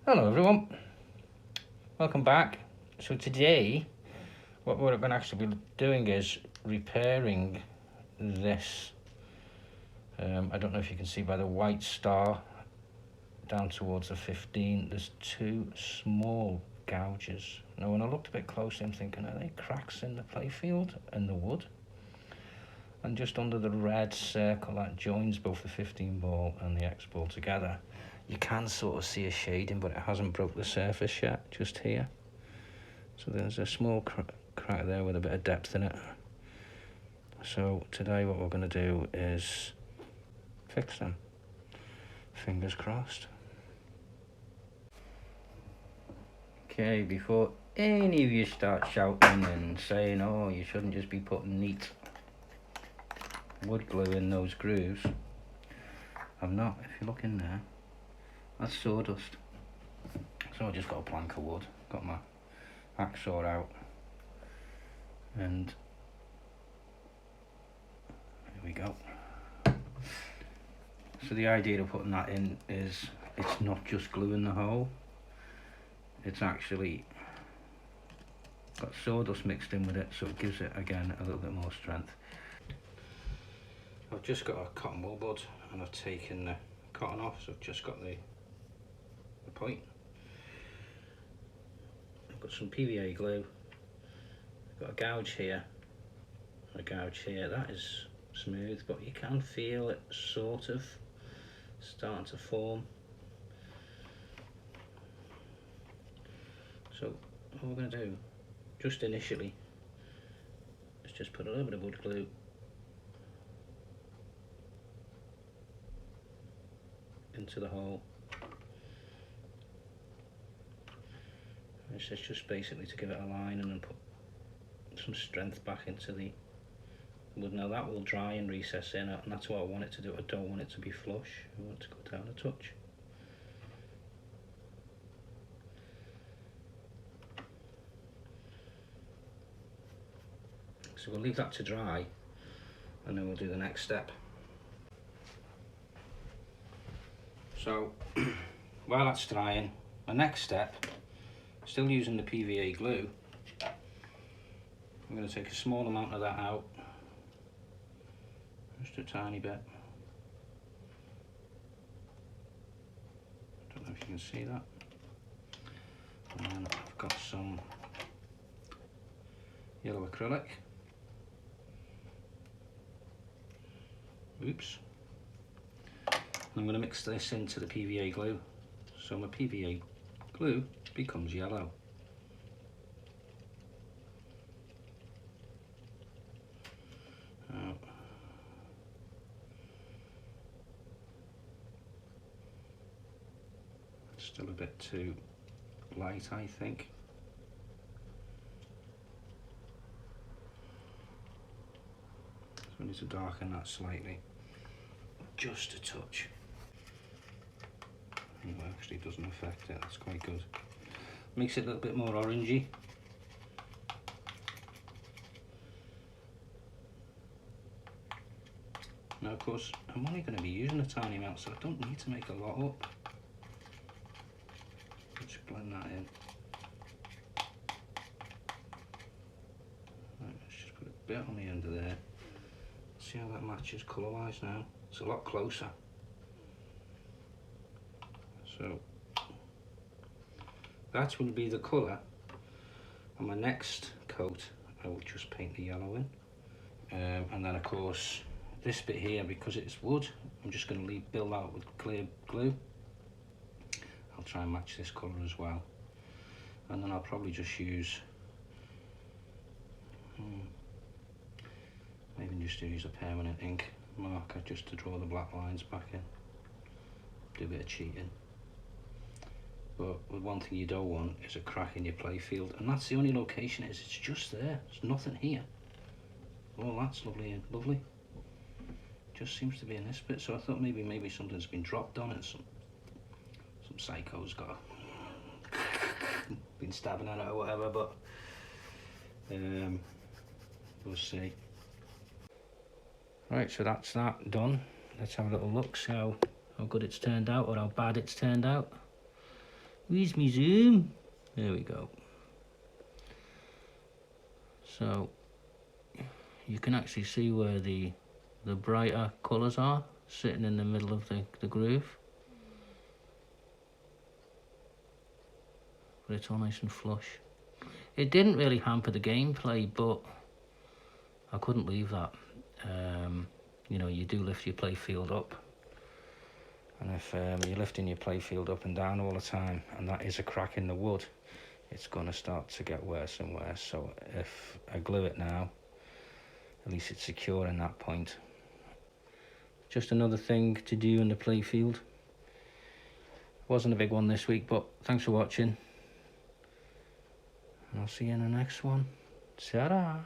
Hello everyone, welcome back. So today what we're going to actually be doing is repairing this. I don't know if you can see by the white star down towards the 15, there's two small gouges. Now when I looked a bit closer, I'm thinking, are they cracks in the playfield and the wood? And just under the red circle that joins both the 15 ball and the X ball together, you can sort of see a shading, but it hasn't broke the surface yet, just here. So there's a small crack there with a bit of depth in it. So today what we're going to do is fix them. Fingers crossed. Okay, before any of you start shouting and saying, oh, you shouldn't just be putting neat wood glue in those grooves. I'm not. If you look in there, that's sawdust. So I just got a plank of wood, got my hacksaw out, and here we go. So the idea of putting that in is it's not just gluing the hole, it's actually got sawdust mixed in with it, so it gives it again a little bit more strength. I've just got a cotton wool bud and I've taken the cotton off, so I've just got the point. I've got some PVA glue, I've got a gouge here, a gouge here. That is smooth, but you can feel it sort of starting to form. So what we're going to do, just initially, is just put a little bit of wood glue into the hole. It's just basically to give it a line and then put some strength back into the wood. Now that will dry and recess in, and that's what I want it to do. I don't want it to be flush, I want it to go down a touch. So we'll leave that to dry and then we'll do the next step. So while that's drying, the next step, still using the PVA glue, I'm going to take a small amount of that out, just a tiny bit. I don't know if you can see that. And then I've got some yellow acrylic. Oops. I'm going to mix this into the PVA glue, so my PVA glue becomes yellow. Still a bit too light, I think. So we need to darken that slightly, just a touch. It actually doesn't affect it, that's quite good. Makes it a little bit more orangey. Now of course, I'm only going to be using a tiny amount, so I don't need to make a lot up. Just blend that in. Right, let's just put a bit on the end of there. See how that matches colour-wise now? It's a lot closer. So that will be the colour, and my next coat I will just paint the yellow in, and then of course this bit here, because it's wood, I'm just going to build out with clear glue. I'll try and match this colour as well, and then I'll probably just use maybe just use a permanent ink marker just to draw the black lines back in. Do a bit of cheating. But one thing you don't want is a crack in your playfield, and that's the only location it is. It's just there. There's nothing here. Oh, that's lovely and lovely. Just seems to be in this bit. So I thought maybe something's been dropped on it. Some psycho's got been stabbing at it or whatever. But we'll see. Right, so that's that done. Let's have a little look. See how good it's turned out, or how bad it's turned out. Where's me zoom? There we go. So you can actually see where the brighter colours are sitting in the middle of the groove. But it's all nice and flush. It didn't really hamper the gameplay, but I couldn't leave that. You know, you do lift your playfield up, and if you're lifting your playfield up and down all the time, and that is a crack in the wood, it's going to start to get worse and worse. So if I glue it now, at least it's secure in that point. Just another thing to do in the playfield. Wasn't a big one this week, but thanks for watching, and I'll see you in the next one. Ta-da!